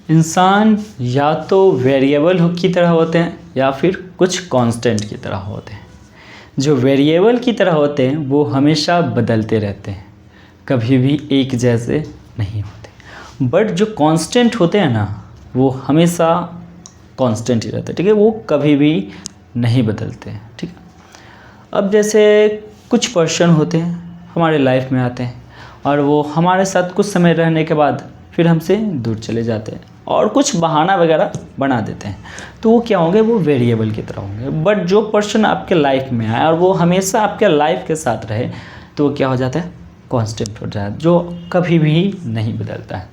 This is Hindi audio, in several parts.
इंसान या तो वेरिएबल की तरह होते हैं या फिर कुछ कांस्टेंट की तरह होते हैं। जो वेरिएबल की तरह होते हैं वो हमेशा बदलते रहते हैं, कभी भी एक जैसे नहीं होते। बट जो कांस्टेंट होते हैं ना, वो हमेशा कांस्टेंट ही रहते हैं, ठीक है, वो कभी भी नहीं बदलते हैं, ठीक है। अब जैसे कुछ पर्सन होते हैं हमारे लाइफ में आते हैं और वो हमारे साथ कुछ समय रहने के बाद फिर हमसे दूर चले जाते हैं और कुछ बहाना वगैरह बना देते हैं, तो वो क्या होंगे, वो वेरिएबल की तरह होंगे। बट जो पर्सन आपके लाइफ में आए और वो हमेशा आपके लाइफ के साथ रहे, तो वो क्या हो जाता है, कांस्टेंट हो जाता है, जो कभी भी नहीं बदलता है।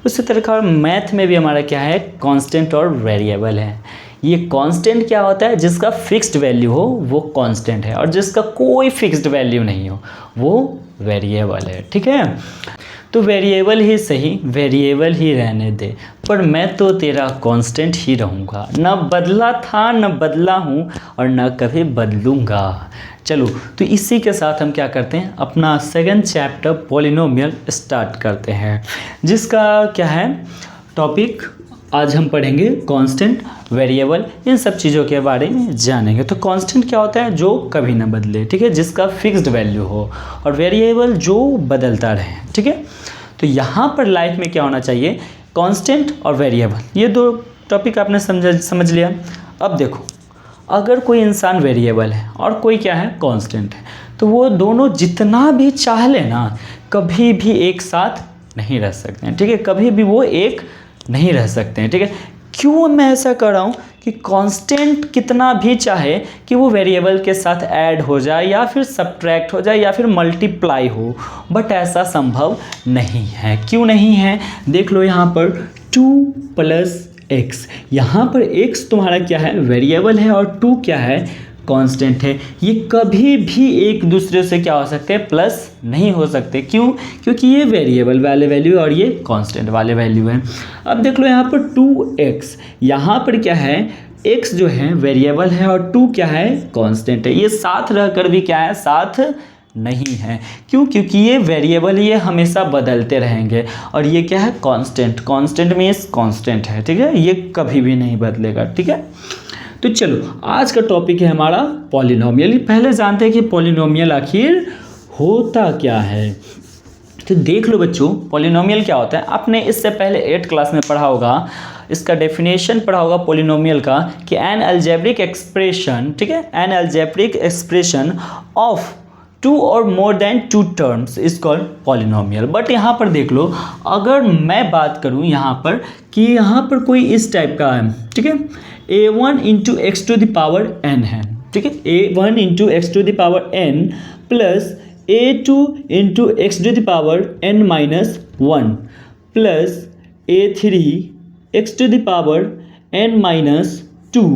उसी तरह का मैथ में भी हमारा क्या है, कांस्टेंट और वेरिएबल है। ये कांस्टेंट क्या होता है, जिसका फिक्स्ड वैल्यू हो वो कांस्टेंट है, और जिसका कोई फिक्स्ड वैल्यू नहीं हो वो वेरिएबल है, ठीक है। तो वेरिएबल ही सही, वेरिएबल ही रहने दे, पर मैं तो तेरा कांस्टेंट ही रहूँगा, न बदला था न बदला हूँ और न कभी बदलूँगा। चलो, तो इसी के साथ हम क्या करते हैं, अपना सेकंड चैप्टर पॉलिनोमियल स्टार्ट करते हैं, जिसका क्या है टॉपिक, आज हम पढ़ेंगे कांस्टेंट, वेरिएबल, इन सब चीज़ों के बारे में जानेंगे। तो कांस्टेंट क्या होता है, जो कभी ना बदले, ठीक है, जिसका फिक्स्ड वैल्यू हो, और वेरिएबल जो बदलता रहे, ठीक है। तो यहाँ पर लाइफ में क्या होना चाहिए, कांस्टेंट और वेरिएबल, ये दो टॉपिक आपने समझ लिया। अब देखो, अगर कोई इंसान वेरिएबल है और कोई क्या है, कांस्टेंट है, तो वो दोनों जितना भी चाह ले ना, कभी भी एक साथ नहीं रह सकते हैं, ठीक है, कभी भी वो एक नहीं रह सकते हैं, ठीक है। क्यों मैं ऐसा कर रहा हूँ कि कांस्टेंट कितना भी चाहे कि वो वेरिएबल के साथ ऐड हो जाए या फिर सब्ट्रैक्ट हो जाए या फिर मल्टीप्लाई हो, बट ऐसा संभव नहीं है। क्यों नहीं है, देख लो यहाँ पर 2 + x, यहाँ पर x तुम्हारा क्या है, वेरिएबल है, और 2 क्या है, कांस्टेंट है। ये कभी भी एक दूसरे से क्या हो सकते हैं, प्लस नहीं हो सकते। क्यों, क्योंकि ये वेरिएबल वाले वैल्यू और ये कांस्टेंट वाले वैल्यू है। अब देख लो यहाँ पर 2x, यहाँ पर क्या है, x जो है वेरिएबल है और 2 क्या है, कांस्टेंट है। ये साथ रहकर भी क्या है, साथ नहीं है। क्यों, क्योंकि ये वेरिएबल, ये हमेशा बदलते रहेंगे, और ये क्या है, कांस्टेंट। कांस्टेंट मीन्स कांस्टेंट है, ठीक है, ये कभी भी नहीं बदलेगा, ठीक है। तो चलो, आज का टॉपिक है हमारा पॉलिनोमियल। पहले जानते हैं कि पॉलिनोमियल आखिर होता क्या है। तो देख लो बच्चों, पॉलिनोमियल क्या होता है, आपने इससे पहले 8th क्लास में पढ़ा होगा, इसका डेफिनेशन पढ़ा होगा पॉलिनोमियल का, कि एन अलजेब्रिक एक्सप्रेशन, ठीक है, N algebraic expression of 2 or more than 2 terms is called polynomial. But यहाँ पर देख लो, अगर मैं बात करूँ यहाँ पर कि यहाँ पर कोई इस टाइप का है, ठीक है, a1 × x⁴n है, ठीक है, a1 × x⁴n plus a2 × x⁴n - 1 plus a3 x⁴n - 2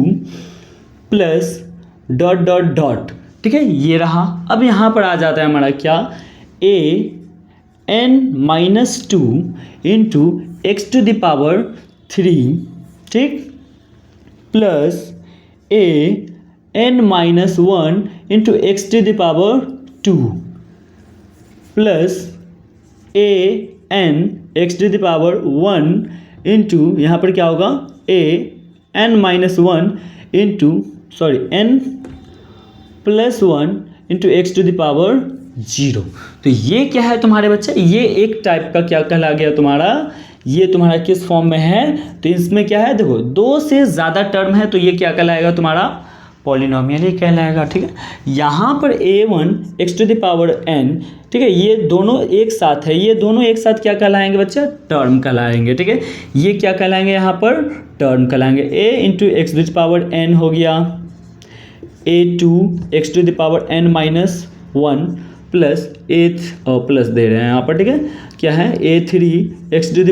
plus dot dot dot, ठीक है, ये रहा। अब यहाँ पर आ जाता है हमारा क्या, an - 2 × x⁴, ठीक, plus an - 1 × x⁴, plus an x⁴1 into, यहाँ पर क्या होगा, n - 1 into, sorry, n + 1 × x⁴0। तो ये क्या है तुम्हारे बच्चे, ये एक टाइप का क्या कहला गया तुम्हारा, ये तुम्हारा किस फॉर्म में है, तो इसमें क्या है, देखो 2 से ज़्यादा टर्म है, तो ये क्या कहलाएगा, तुम्हारा पॉलिनोमियल ही कहलाएगा, ठीक है। यहाँ पर a1 x⁴n, ठीक है, ये दोनों एक साथ है, ये दोनों एक साथ क्या कहलाएंगे बच्चा, टर्म कहलाएंगे, ठीक है। ये क्या कहलाएंगे, यहाँ पर टर्म कहलाएंगे। a × x⁴n हो गया, a2 x⁴n - 1 प्लस प्लस दे रहे हैं यहाँ पर, ठीक है, क्या है, a3 x⁴n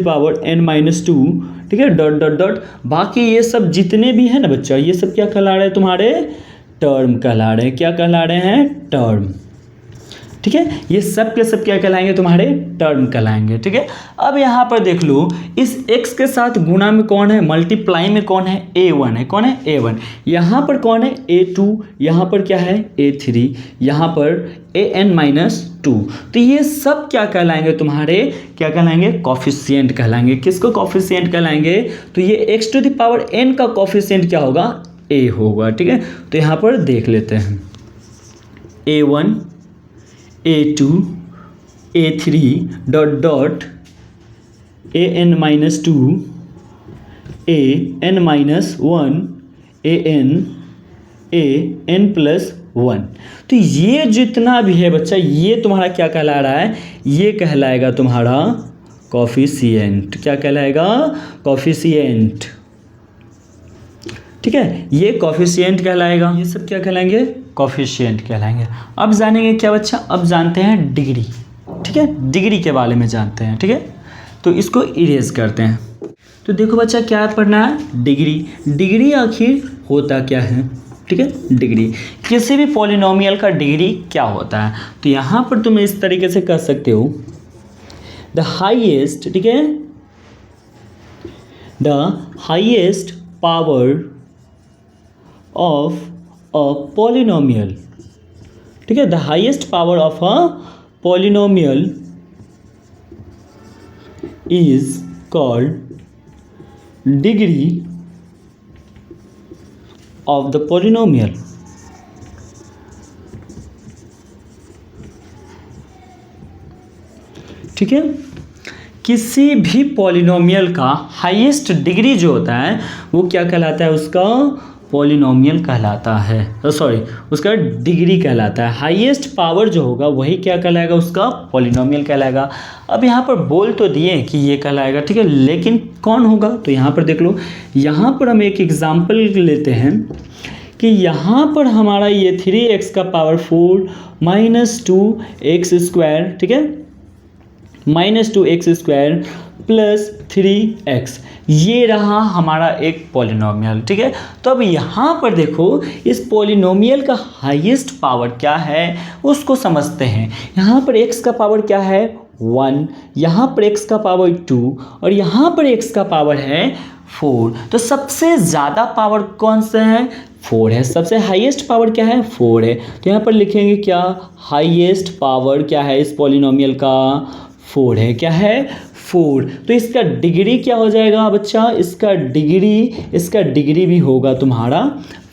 - 2, ठीक है, डॉट डॉट डॉट। बाकी ये सब जितने भी हैं ना बच्चा, ये सब क्या कहला रहे हैं, तुम्हारे टर्म कहला रहे हैं। क्या कहला रहे हैं, टर्म। ठीक है, ये सब के सब क्या कहलाएंगे, तुम्हारे टर्म कहलाएंगे। ठीक है, अब यहाँ पर देख लो, इस x के साथ गुणा में कौन है, मल्टीप्लाई में कौन है, a1 है। कौन है, a1। यहाँ पर कौन है, a2। यहाँ पर क्या है, a3। यहाँ पर an-2। तो ये सब क्या कहलाएंगे, तुम्हारे क्या कहलाएंगे, कॉफिशिएंट कहलाएंगे। किसको कॉफिशिएंट कहलाएंगे, तो ये x to the power n का कॉफिशिएंट क्या होगा, a होगा। ठीक है, तो यहाँ पर देख लेते हैं, a1 a2 a3 dot dot an-2 an-1 an+1। तो ये जितना भी है बच्चा, ये तुम्हारा क्या कहला रहा है, ये कहलाएगा तुम्हारा कॉफिशिएंट। क्या कहलाएगा, कॉफिशिएंट। ठीक है, ये कॉफिशिएंट कहलाएगा, ये सब क्या कहलाएंगे, कॉफिशिएंट कहलाएंगे। अब जानेंगे क्या बच्चा, अब जानते हैं डिग्री। ठीक है, डिग्री के बारे में जानते हैं। ठीक है, तो इसको इरेज करते हैं। तो देखो बच्चा, क्या पढ़ना है, डिग्री। डिग्री आखिर होता क्या है, ठीक है, डिग्री किसी भी पॉलिनोमियल का डिग्री क्या होता है। तो यहाँ पर तुम इस तरीके से कर सकते हो, द हाईएस्ट, ठीक है, the highest power of a polynomial. ठीक है, the highest power of a polynomial is called degree of the polynomial. ठीक है, किसी भी पॉलिनोमियल का हाईएस्ट डिग्री जो होता है वो क्या कहलाता है, उसका पॉलिनोमियल कहलाता है, सॉरी उसका डिग्री कहलाता है। हाईएस्ट पावर जो होगा वही क्या कहलाएगा, उसका पॉलिनोमियल कहलाएगा। अब यहाँ पर बोल तो दिए कि ये कहलाएगा, ठीक है, लेकिन कौन होगा, तो यहाँ पर देख लो, यहाँ पर हम एक एग्जाम्पल लेते हैं कि यहाँ पर हमारा ये 3x का पावर 4 -2x², ठीक है, -2x² प्लस 3x, ये रहा हमारा एक पॉलिनोमियल। ठीक है, तो अब यहाँ पर देखो, इस पॉलिनोमियल का हाईएस्ट पावर क्या है उसको समझते हैं। यहाँ पर x का पावर क्या है, 1, यहाँ पर x का पावर 2 और यहाँ पर x का पावर है 4। तो सबसे ज़्यादा पावर कौन सा है, 4 है। सबसे हाईएस्ट पावर क्या है, 4 है। तो यहाँ पर लिखेंगे क्या, हाईएस्ट पावर क्या है इस पॉलिनोमियल का, 4 है। क्या है, 4। तो इसका डिग्री क्या हो जाएगा बच्चा, इसका डिग्री भी होगा तुम्हारा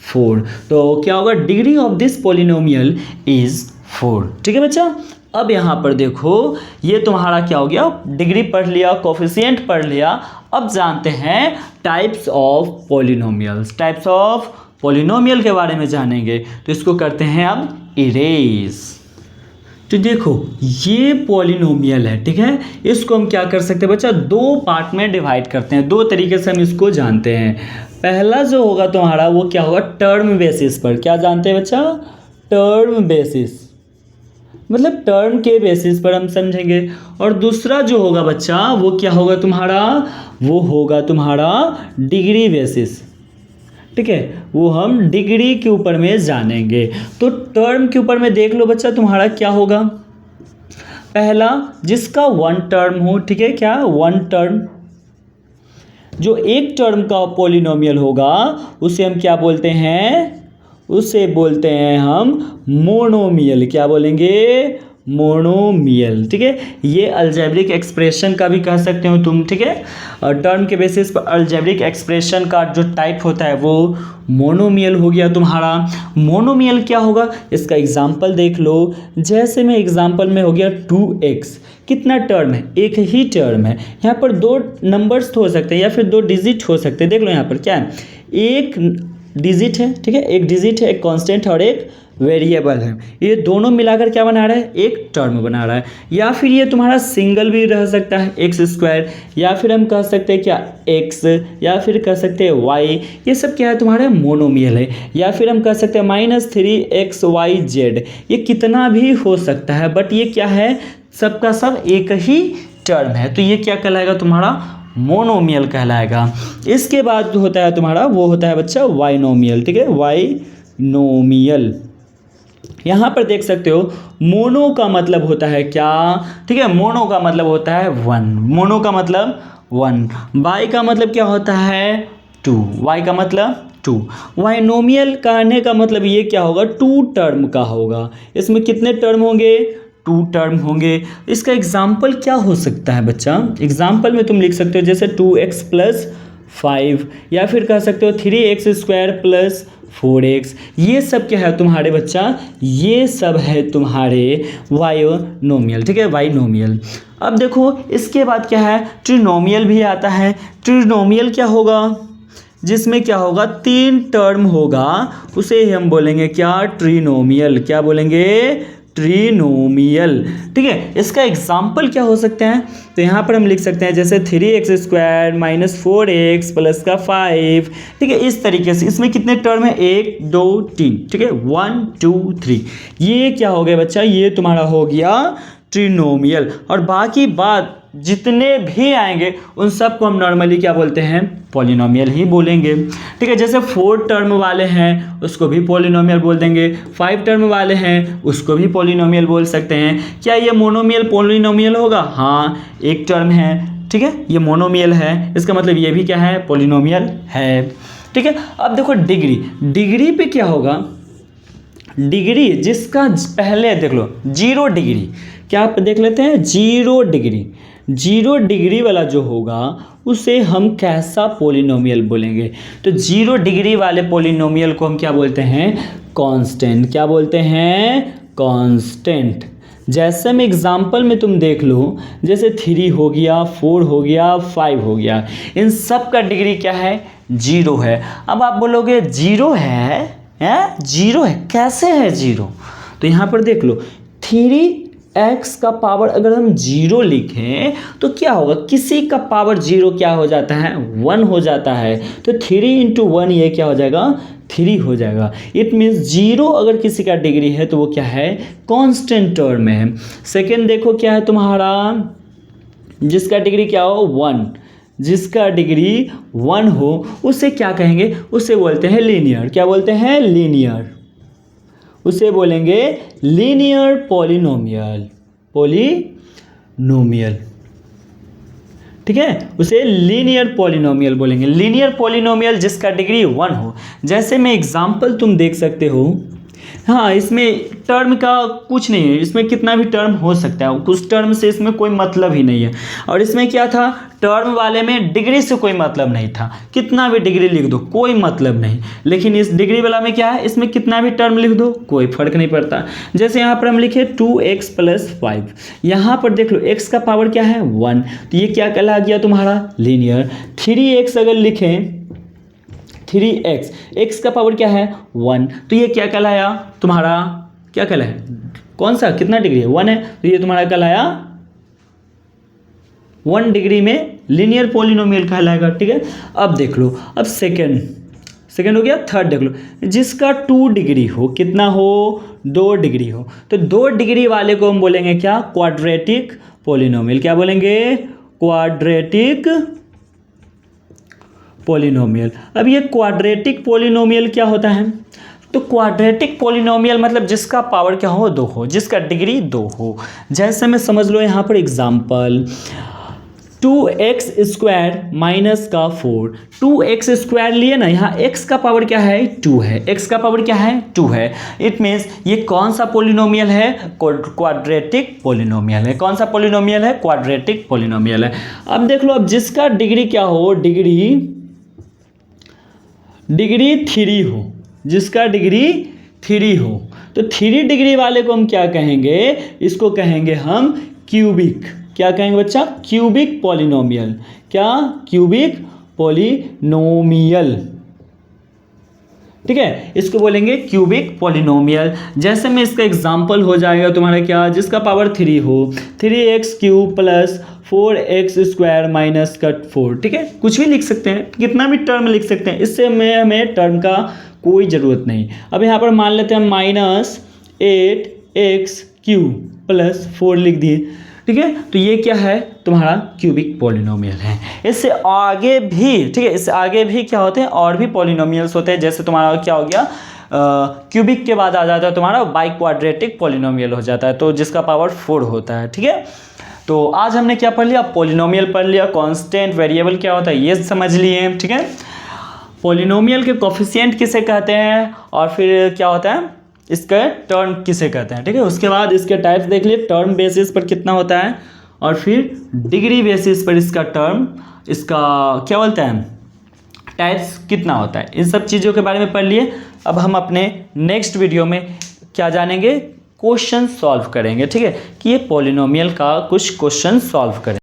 4। तो क्या होगा, degree of this polynomial is 4। ठीक है बच्चा, अब यहाँ पर देखो, ये तुम्हारा क्या हो गया, डिग्री पढ़ लिया, कोफिशिएंट पढ़ लिया। अब जानते हैं types of polynomials. Types of polynomial के बारे में जानेंगे, तो इसको करते हैं अब इरेज। तो देखो, ये पॉलिनोमियल है, ठीक है, इसको हम क्या कर सकते हैं बच्चा, 2 पार्ट में डिवाइड करते हैं। 2 तरीके से हम इसको जानते हैं। पहला जो होगा तुम्हारा वो क्या होगा, टर्म बेसिस पर। क्या जानते हैं बच्चा, टर्म बेसिस, मतलब टर्म के बेसिस पर हम समझेंगे। और दूसरा जो होगा बच्चा वो क्या होगा तुम्हारा, वो होगा तुम्हारा डिग्री बेसिस। ठीक है, वो हम डिग्री के ऊपर में जानेंगे। तो टर्म के ऊपर में देख लो बच्चा, तुम्हारा क्या होगा, पहला जिसका 1 टर्म हो, ठीक है, क्या 1 टर्म, जो एक टर्म का पॉलिनोमियल होगा उसे हम क्या बोलते हैं, उसे बोलते हैं हम मोनोमियल। क्या बोलेंगे, मोनोमियल। ठीक है, ये अलजेब्रिक एक्सप्रेशन का भी कह सकते हो तुम। ठीक है, और टर्म के बेसिस पर अलजेब्रिक एक्सप्रेशन का जो टाइप होता है वो मोनोमियल हो गया तुम्हारा। मोनोमियल क्या होगा, इसका एग्जांपल देख लो। जैसे में एग्जांपल में हो गया 2x, कितना टर्म है, एक ही टर्म है। यहाँ पर 2 नंबर्स हो सकते हैं या फिर 2 डिजिट हो सकते हैं। देख लो यहाँ पर क्या है, एक डिजिट है, ठीक है, एक डिजिट है, एक कांस्टेंट है और एक वेरिएबल है। ये दोनों मिलाकर क्या बना रहा है, एक टर्म बना रहा है। या फिर ये तुम्हारा सिंगल भी रह सकता है, x², या फिर हम कह सकते हैं क्या x, या फिर कह सकते हैं y। ये सब क्या है, तुम्हारा मोनोमियल है। या फिर हम कह सकते हैं -3xyz, ये कितना भी हो सकता है, बट ये क्या है, सबका सब एक ही टर्म है। तो ये क्या कहलाएगा, तुम्हारा मोनोमियल कहलाएगा। इसके बाद जो होता है तुम्हारा वो होता है बच्चा वाइनोमियल। ठीक है, वाइनोमियल। यहाँ पर देख सकते हो मोनो का मतलब होता है क्या, ठीक है, मोनो का मतलब होता है वन, मोनो का मतलब वन। बाई का मतलब क्या होता है, टू, वाई का मतलब टू। बाइनोमियल कहने का मतलब ये क्या होगा, टू टर्म का होगा। इसमें कितने टर्म होंगे, टू टर्म होंगे। इसका एग्जाम्पल क्या हो सकता है बच्चा, एग्जाम्पल में तुम लिख सकते हो जैसे 2x प्लस 5, या फिर कह सकते हो 3x स्क्वायर प्लस 4x। ये सब क्या है तुम्हारे बच्चा, ये सब है तुम्हारे बाइनोमियल, ठीक है, बाइनोमियल। अब देखो इसके बाद क्या है, ट्रिनोमियल भी आता है। ट्रिनोमियल क्या होगा, जिसमें क्या होगा, तीन टर्म होगा, उसे हम बोलेंगे क्या, ट्रिनोमियल। क्या बोलेंगे, ट्रिनोमियल, ठीक है। इसका एग्जाम्पल क्या हो सकते हैं, तो यहाँ पर हम लिख सकते हैं जैसे 3x square minus 4x plus का 5, ठीक है। इस तरीके से इसमें कितने टर्म है, 1 2 3, ठीक है, 1 2 3। ये क्या हो गया बच्चा, ये तुम्हारा हो गया ट्रिनोमियल। और बाकी बात जितने भी आएंगे उन सब को हम नॉर्मली क्या बोलते हैं, पॉलिनोमियल ही बोलेंगे, ठीक है। जैसे 4 टर्म वाले हैं उसको भी पॉलिनोमियल बोल देंगे, 5 टर्म वाले हैं उसको भी पॉलिनोमियल बोल सकते हैं। क्या ये मोनोमियल पॉलिनोमियल होगा, हाँ, एक टर्म है, ठीक है, ये मोनोमियल है, इसका मतलब ये भी क्या है, पॉलिनोमियल है, ठीक है। अब देखो डिग्री, डिग्री पे क्या होगा, डिग्री जिसका पहले देख लो 0 डिग्री, क्या आप देख लेते हैं 0 डिग्री, 0 डिग्री वाला जो होगा उसे हम कैसा पॉलिनोमियल बोलेंगे, तो 0 डिग्री वाले पॉलिनोमियल को हम क्या बोलते हैं, कांस्टेंट। क्या बोलते हैं, कांस्टेंट। जैसे में एग्जाम्पल में तुम देख लो, जैसे 3 हो गया, 4 हो गया, 5 हो गया, इन सब का डिग्री क्या है, 0 है। अब आप बोलोगे 0 है, 0 है, कैसे है 0, तो यहाँ पर देख लो 3x का पावर अगर हम 0 लिखें तो क्या होगा, किसी का पावर 0 क्या हो जाता है, 1 हो जाता है, तो 3 × 1 ये क्या हो जाएगा, 3 हो जाएगा। इट मीन्स 0 अगर किसी का डिग्री है तो वो क्या है, कांस्टेंट टर्म में है। सेकेंड देखो क्या है तुम्हारा, जिसका डिग्री क्या हो, 1, जिसका डिग्री 1 हो उसे क्या कहेंगे, उसे बोलते हैं लीनियर। क्या बोलते हैं, लीनियर, उसे बोलेंगे लीनियर पॉलिनोमियल, पॉलिनोमियल, ठीक है, उसे लीनियर पॉलिनोमियल बोलेंगे। लीनियर पॉलिनोमियल जिसका डिग्री 1 हो। जैसे में एग्जाम्पल तुम देख सकते हो, हाँ, इसमें टर्म का कुछ नहीं है, इसमें कितना भी टर्म हो सकता है, कुछ टर्म से इसमें कोई मतलब ही नहीं है। और इसमें क्या था, टर्म वाले में डिग्री से कोई मतलब नहीं था, कितना भी डिग्री लिख दो कोई मतलब नहीं। लेकिन इस डिग्री वाला में क्या है, इसमें कितना भी टर्म लिख दो कोई फर्क नहीं पड़ता। जैसे यहाँ पर हम लिखे 2x प्लस 5, यहाँ पर देख लो x का पावर क्या है, 1, तो ये क्या कहला गया तुम्हारा, लीनियर। 3x अगर लिखें, 3x, x का पावर क्या है, 1, तो ये क्या कहलाया तुम्हारा, क्या कहलाया, कौन सा, कितना डिग्री है, 1 है, तो ये तुम्हारा कहलाया 1 डिग्री में लीनियर पॉलिनोमियल कहलाएगा, ठीक है। अब देख लो, अब सेकेंड हो गया। थर्ड देख लो, जिसका 2 डिग्री हो, कितना हो, 2 डिग्री हो, तो 2 डिग्री वाले को हम बोलेंगे क्या, क्वाड्रेटिक पॉलिनोमियल। क्या बोलेंगे, क्वाड्रेटिक पॉलिनोमियल। अब ये क्वाड्रेटिक पॉलिनोमियल क्या होता है, तो क्वाड्रेटिक पॉलिनोमियल मतलब जिसका पावर क्या हो, 2 हो, जिसका डिग्री 2 हो। जैसे में समझ लो यहाँ पर एग्जाम्पल, 2x स्क्वायर माइनस का 4, 2x स्क्वायर लिए ना, यहाँ x का पावर क्या है, 2 है, x का पावर क्या है, 2 है। इट मीन्स ये कौन सा पॉलिनोमियल है, क्वाड्रेटिक पॉलिनोमियल है। कौन सा पॉलिनोमियल है, क्वाड्रेटिक पॉलिनोमियल है। अब देख लो, अब जिसका डिग्री क्या हो, डिग्री 3 हो, जिसका डिग्री 3 हो, तो 3 डिग्री वाले को हम क्या कहेंगे, इसको कहेंगे हम क्यूबिक। क्या कहेंगे बच्चा, क्यूबिक पॉलिनोमियल। क्या, क्यूबिक पॉलिनोमियल, ठीक है, इसको बोलेंगे क्यूबिक पॉलिनोमियल। जैसे में इसका एग्जांपल हो जाएगा तुम्हारा क्या, जिसका पावर 3 हो, 3x cube plus 4x square minus का 4, ठीक है, कुछ भी लिख सकते हैं, कितना भी टर्म लिख सकते हैं, इससे हमें टर्म का कोई ज़रूरत नहीं। अब यहाँ पर मान लेते हैं -8x क्यूब प्लस 4 लिख दिए, ठीक है, तो ये क्या है तुम्हारा क्यूबिक पॉलिनोमियल है। इससे आगे भी, ठीक है, इससे आगे भी क्या होते हैं, और भी पॉलिनोमियल्स होते हैं। जैसे तुम्हारा क्या हो गया, क्यूबिक के बाद आ जाता है तुम्हारा बाई क्वाड्रेटिक पॉलिनोमियल हो जाता है, तो जिसका पावर 4 होता है। ठीक है, तो आज हमने क्या पढ़ लिया, पॉलिनोमियल पढ़ लिया, कांस्टेंट, वेरिएबल क्या होता है ये समझ लिए। ठीक है, पॉलिनोमियल के कोफिशिएंट किसे कहते हैं और फिर क्या होता है इसका टर्म किसे कहते हैं। ठीक है, उसके बाद इसके टाइप्स देख लिए, टर्म बेसिस पर कितना होता है और फिर डिग्री बेसिस पर इसका टर्म, इसका क्या बोलते हैं टाइप्स कितना होता है, इन सब चीज़ों के बारे में पढ़ लिए। अब हम अपने नेक्स्ट वीडियो में क्या जानेंगे, क्वेश्चन सॉल्व करेंगे। ठीक है, कि ये पॉलिनोमियल का कुछ क्वेश्चन सॉल्व करें।